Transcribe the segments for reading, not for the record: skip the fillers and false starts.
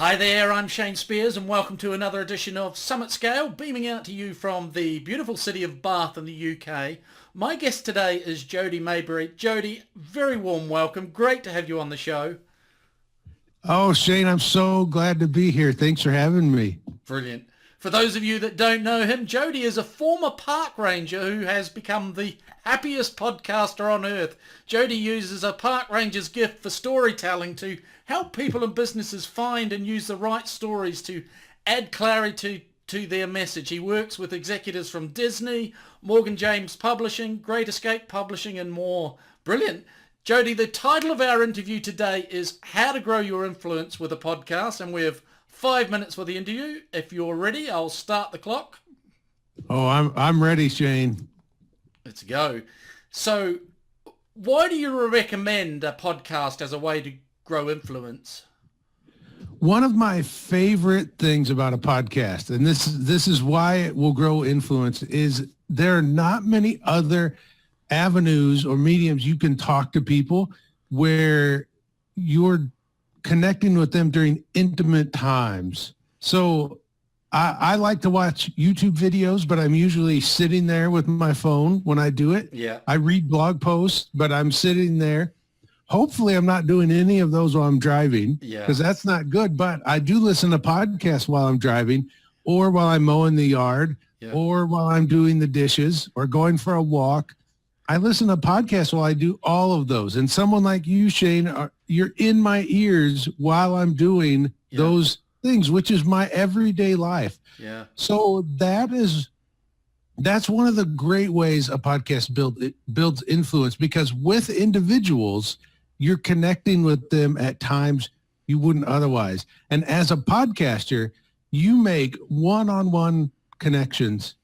Hi there, I'm Shane Spears and welcome to another edition of Summit Scale, beaming out to you from the beautiful city of Bath in the UK. My guest today is Jody Maberry. Jody, very warm welcome. Great to have you on the show. Oh, Shane, I'm so glad to be here. Thanks for having me. Brilliant. For those of you that don't know him, Jody is a former park ranger who has become the happiest podcaster on earth. Jody uses a park ranger's gift for storytelling to help people and businesses find and use the right stories to add clarity to their message. He works with executives from Disney, Morgan James Publishing, Great Escape Publishing, and more. Brilliant. Jody, the title of our interview today is How to Grow Your Influence with a Podcast, and we have 5 minutes for the interview. If you're ready, I'll start the clock. Oh, I'm ready, Shane. Let's go. So, why do you recommend a podcast as a way to grow influence? One of my favorite things about a podcast, and this is why it will grow influence, is there are not many other avenues or mediums you can talk to people where you're connecting with them during intimate times. So I like to watch YouTube videos, but I'm usually sitting there with my phone when I do it. Yeah. I read blog posts, but I'm sitting there. Hopefully I'm not doing any of those while I'm driving, because that's not good. But I do listen to podcasts while I'm driving, or while I'm mowing the yard, or while I'm doing the dishes or going for a walk. I listen to podcasts while I do all of those. And someone like you, Shane, you're in my ears while I'm doing those things, which is my everyday life. Yeah. So that's one of the great ways a podcast builds influence, because with individuals, you're connecting with them at times you wouldn't otherwise. And as a podcaster, you make one-on-one connections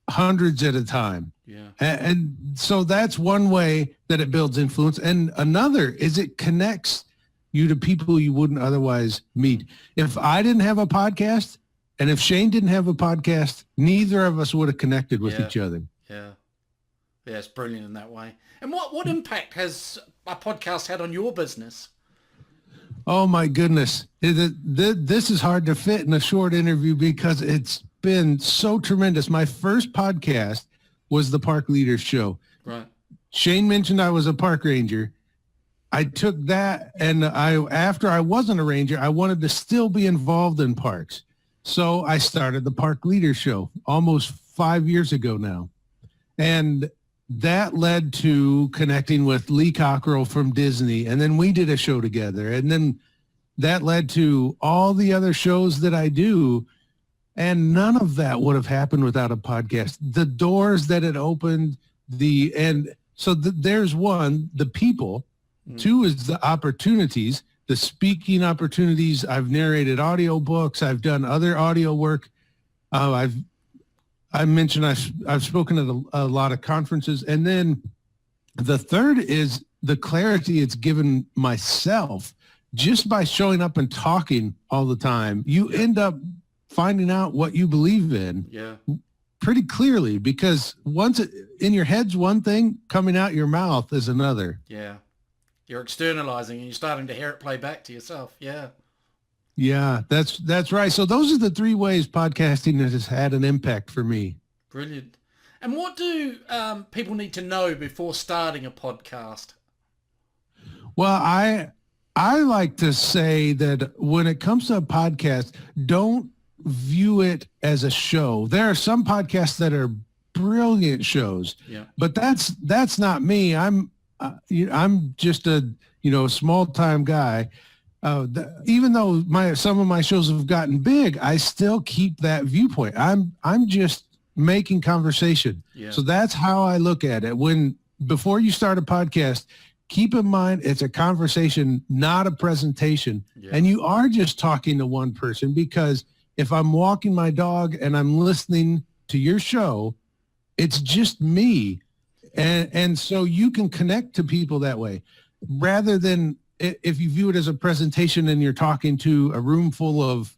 hundreds at a time. Yeah. And so that's one way that it builds influence. And another is it connects you to people you wouldn't otherwise meet. If I didn't have a podcast, and if Shane didn't have a podcast, neither of us would have connected with each other. Yeah. Yeah, it's brilliant in that way. And what impact has a podcast had on your business? Oh, my goodness. This is hard to fit in a short interview because it's been so tremendous. My first podcast was the Park Leaders Show. Right. Shane mentioned I was a park ranger. I took that, and after I wasn't a ranger, I wanted to still be involved in parks. So I started the Park Leaders Show almost 5 years ago now. And that led to connecting with Lee Cockrell from Disney. And then we did a show together. And then that led to all the other shows that I do. And none of that would have happened without a podcast. The doors that it opened, there's one, the people. Two is the opportunities, the speaking opportunities. I've narrated audiobooks. I've done other audio work. I mentioned I've spoken at a lot of conferences. And then the third is the clarity it's given myself just by showing up and talking all the time. You end up finding out what you believe in pretty clearly, because once in your head's one thing, coming out your mouth is another. Yeah. You're externalizing and you're starting to hear it play back to yourself. Yeah. Yeah, that's right. So those are the three ways podcasting has had an impact for me. Brilliant. And what do people need to know before starting a podcast? Well, I like to say that when it comes to a podcast, don't view it as a show. There are some podcasts that are brilliant shows, but that's not me. I'm just a small time guy. Even though some of my shows have gotten big, I still keep that viewpoint. I'm just making conversation. Yeah. So that's how I look at it. Before you start a podcast, keep in mind it's a conversation, not a presentation. Yeah. And you are just talking to one person, because if I'm walking my dog and I'm listening to your show, it's just me. And so you can connect to people that way, rather than if you view it as a presentation and you're talking to a room full of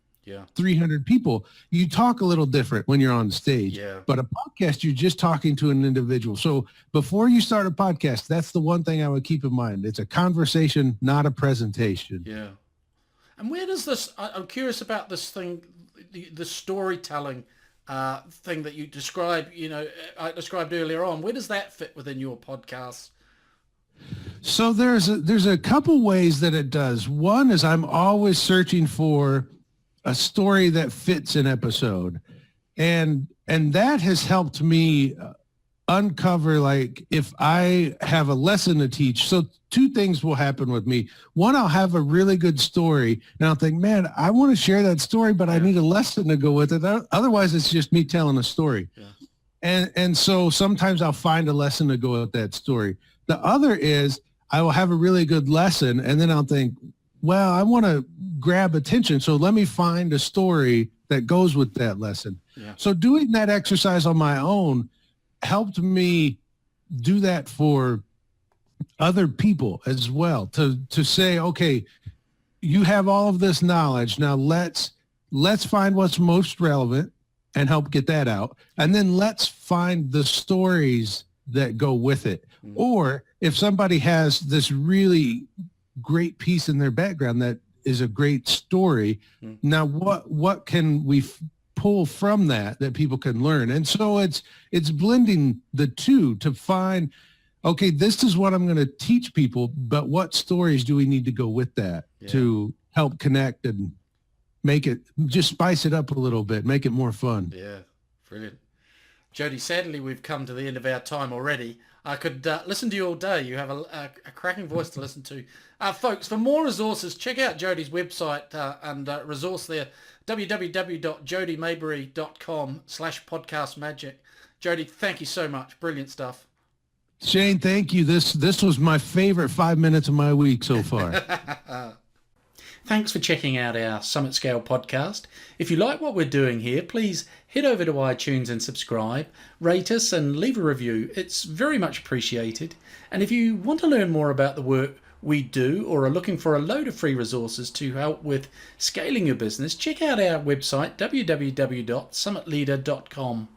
300 people. You talk a little different when you're on stage. But a podcast, you're just talking to an individual. So before you start a podcast, that's the one thing I would keep in mind. It's a conversation, not a presentation. Yeah. And where does this, I'm curious about this thing, the storytelling thing that you described, I described earlier on. Where does that fit within your podcast? So there's a couple ways that it does. One is I'm always searching for a story that fits an episode. And that has helped me uncover, like, if I have a lesson to teach. So two things will happen with me. One, I'll have a really good story and I'll think, man, I want to share that story, but I need a lesson to go with it. Otherwise, it's just me telling a story. Yeah. And so sometimes I'll find a lesson to go with that story. The other is I will have a really good lesson and then I'll think, well, I want to grab attention. So let me find a story that goes with that lesson. Yeah. So doing that exercise on my own helped me do that for other people as well, to say, okay, you have all of this knowledge. Now let's find what's most relevant and help get that out. And then let's find the stories that go with it. Mm-hmm. Or if somebody has this really great piece in their background that is a great story, now what can we pull from that people can learn? And so it's blending the two to find, okay, this is what I'm going to teach people, but what stories do we need to go with that to help connect and make it, just spice it up a little bit, make it more fun. Yeah, brilliant. Jody, sadly, we've come to the end of our time already. I could listen to you all day. You have a cracking voice to listen to. Folks, for more resources, check out Jody's website and resource there, www.jodymaberry.com/podcastmagic. Jody, thank you so much. Brilliant stuff. Shane, thank you. This was my favorite 5 minutes of my week so far. Thanks for checking out our Summit Scale podcast. If you like what we're doing here, please head over to iTunes and subscribe, rate us and leave a review. It's very much appreciated. And if you want to learn more about the work we do or are looking for a load of free resources to help with scaling your business, check out our website, www.summitleader.com.